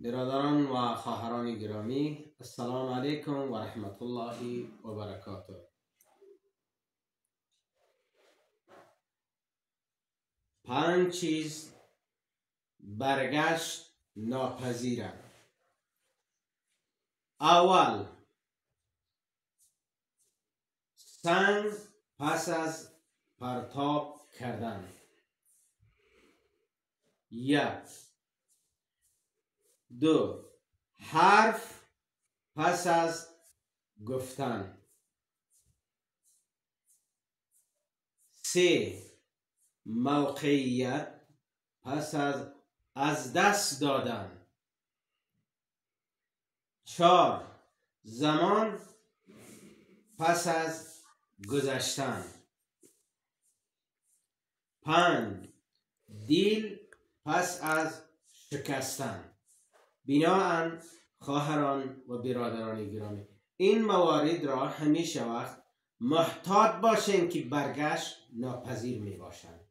برادران و خواهران گرامی، السلام علیکم و رحمت الله و برکاته. 5 چیز برگشت ناپذیرند. اول، سنگ پس از پرتاب کردن. 1. 2. حرف پس از گفتن. 3. موقعیت پس از دست دادن. 4. زمان پس از گذشتن. 5. دیل پس از شکستن. بنابراین خواهران و برادران گرامی، این موارد را همیشه وقت محتاط باشین که برگشت ناپذیر می باشند.